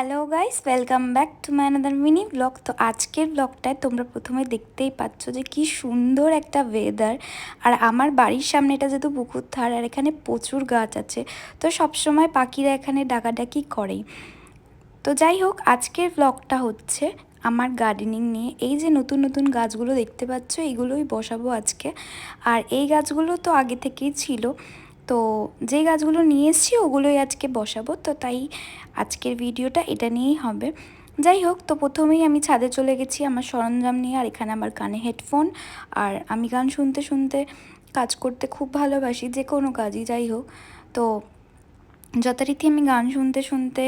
Hello guys, welcome back to my another mini blog. তো আজকের ব্লগটায় তোমরা প্রথমে দেখতেই পাচ্ছ যে কি সুন্দর একটা ওয়েদার। আর আমার বাড়ির সামনে এটা যেহেতু পুকুর ধার, আর এখানে প্রচুর গাছ আছে, তো সবসময় পাখিরা এখানে ডাকাডাকি করেই। তো যাই হোক, আজকের ব্লগটা হচ্ছে আমার গার্ডেনিং নিয়ে। এই যে নতুন নতুন গাছগুলো দেখতে পাচ্ছ, এইগুলোই বসাবো আজকে। আর এই গাছগুলো তো আগে থেকেই ছিল, তো যে গাছগুলো নিয়ে এসেছি ওগুলোই আজকে বসাবো। তো তাই আজকের ভিডিওটা এটা নিয়েই হবে। যাই হোক, তো প্রথমেই আমি ছাদে চলে গেছি আমার সরঞ্জাম নিয়ে। আর এখানে আমার কানে হেডফোন, আর আমি গান শুনতে শুনতে কাজ করতে খুব ভালোবাসি, যে কোনো কাজই যাই হোক। তো যথারীতি আমি গান শুনতে শুনতে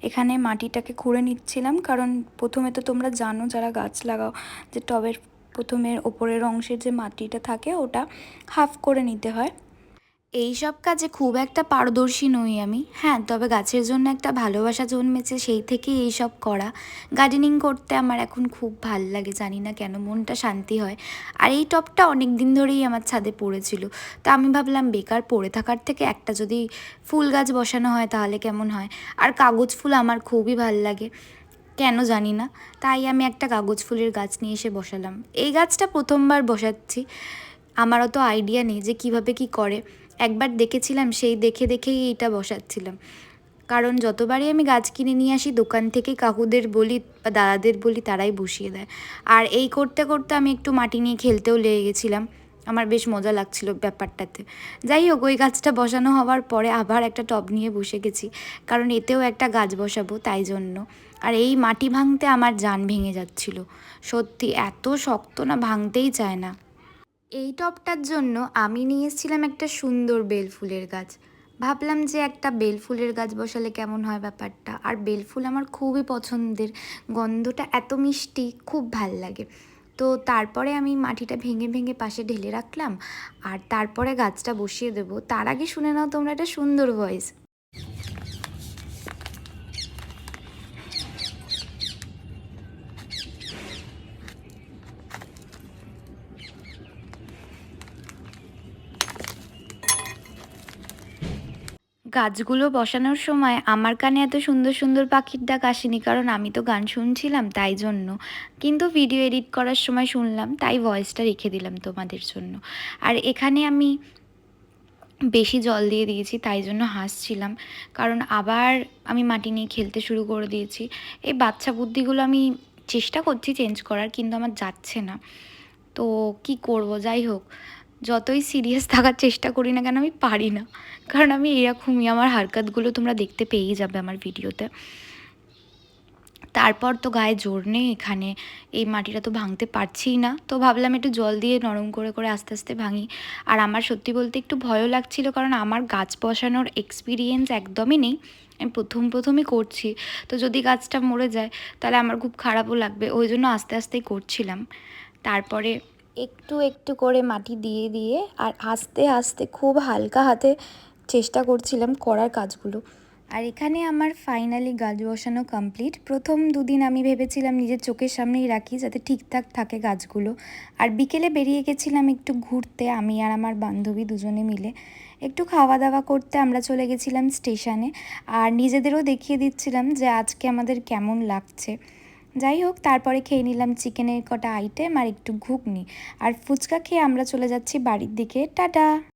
এখানে মাটিটাকে খুঁড়ে নিচ্ছিলাম, কারণ প্রথমে তো তোমরা জানো যারা গাছ লাগাও, যে টবের প্রথমের ওপরের অংশের যে মাটিটা থাকে ওটা হাফ করে নিতে হয়। এই সব কাজে খুব একটা পারদর্শী নই আমি, হ্যাঁ, তবে গাছের জন্য একটা ভালোবাসা জন্মেছে, সেই থেকেই এইসব করা। গার্ডেনিং করতে আমার এখন খুব ভাল লাগে, জানি না কেন, মনটা শান্তি হয়। আর এই টবটা অনেক দিন ধরেই আমার ছাদে পড়েছিল, তা আমি ভাবলাম বেকার পড়ে থাকার থেকে একটা যদি ফুল গাছ বসানো হয় তাহলে কেমন হয়। আর কাগজ ফুল আমার খুবই ভাল লাগে, কেন জানি না, তাই আমি একটা কাগজ ফুলের গাছ নিয়ে এসে বসালাম। এই গাছটা প্রথমবার বসাচ্ছি, আমার অত আইডিয়া নেই যে কিভাবে কি করে। একবার দেখেছিলাম, সেই দেখে দেখেই এইটা বসাচ্ছিলাম। কারণ যতবারই আমি গাছ কিনে নিয়ে আসি দোকান থেকে, কাকুদের বলি বা দাদাদের বলি, তারাই বসিয়ে দেয়। আর এই করতে করতে আমি একটু মাটি নিয়ে খেলতেও লেগে গেছিলাম, আমার বেশ মজা লাগছিল ব্যাপারটাতে। যাই হোক, ওই গাছটা বসানো হওয়ার পরে আবার একটা টব নিয়ে বসে গেছি, কারণ এতেও একটা গাছ বসাবো তাই জন্য। আর এই মাটি ভাঙতে আমার জান ভেঙে যাচ্ছিল, সত্যি এত শক্ত না, ভাঙতেই চায় না। এই টবটার জন্য আমি নিয়ে এসেছিলাম একটা সুন্দর বেলফুলের গাছ। ভাবলাম যে একটা বেলফুলের গাছ বসালে কেমন হয় ব্যাপারটা। আর বেলফুল আমার খুবই পছন্দের, গন্ধটা এত মিষ্টি, খুব ভাল লাগে। তো তারপরে আমি মাটিটা ভেঙে ভেঙে পাশে ঢেলে রাখলাম, আর তারপরে গাছটা বসিয়ে দেবো। তার আগে শুনে নাও তোমরা একটা সুন্দর ভয়েস। গাছগুলো বসানোর সময় আমার কানে এত সুন্দর সুন্দর পাখির ডাক আসেনি, কারণ আমি তো গান শুনছিলাম তাই জন্য। কিন্তু ভিডিও এডিট করার সময় শুনলাম, তাই ভয়েসটা রেখে দিলাম তোমাদের জন্য। আর এখানে আমি বেশি জল দিয়ে দিয়েছি, তাই জন্য হাসছিলাম, কারণ আবার আমি মাটি নিয়ে খেলতে শুরু করে দিয়েছি। এই বাচ্চা বুদ্ধিগুলো আমি চেষ্টা করছি চেঞ্জ করার, কিন্তু আমার যাচ্ছে না। তো কি করব, যাই হোক, যতই সিরিয়াস থাকার চেষ্টা করি না কেন আমি পারি না, কারণ আমি এরকমই, আমার হারকাতগুলো তোমরা দেখতে পেয়েই যাবে আমার ভিডিওতে। তারপর তো গায়ে জোর নেই, এখানে এই মাটিটা তো ভাঙতে পারছিই না, তো ভাবলাম একটু জল দিয়ে নরম করে করে আস্তে আস্তে ভাঙি। আর আমার সত্যি বলতে একটু ভয়ও লাগছিল, কারণ আমার গাছ বসানোর এক্সপিরিয়েন্স একদমই নেই, আমি প্রথমই করছি। তো যদি গাছটা মরে যায় তাহলে আমার খুব খারাপও লাগবে, ওই জন্য আস্তে আস্তেই করছিলাম। তারপরে একটু একটু করে মাটি দিয়ে দিয়ে আর আস্তে আস্তে খুব হালকা হাতে চেষ্টা করছিলাম করার কাজগুলো। আর এখানে আমার ফাইনালি গাছ বসানো কমপ্লিট। প্রথম দুদিন আমি ভেবেছিলাম নিজের চোখের সামনেই রাখি, যাতে ঠিকঠাক থাকে গাছগুলো। আর বিকেলে বেরিয়ে গেছিলাম একটু ঘুরতে, আমি আর আমার বান্ধবী দুজনে মিলে একটু খাওয়া দাওয়া করতে আমরা চলে গেছিলাম স্টেশনে। আর নিজেদেরও দেখিয়ে দিচ্ছিলাম যে আজকে আমাদের কেমন লাগছে। যাই হোক, তারপরে খেয়ে নিলাম চিকেনের কটা আইটেম আর একটু ঘুগনি, আর ফুচকা খেয়ে আমরা চলে যাচ্ছি বাড়ির দিকে। টাটা।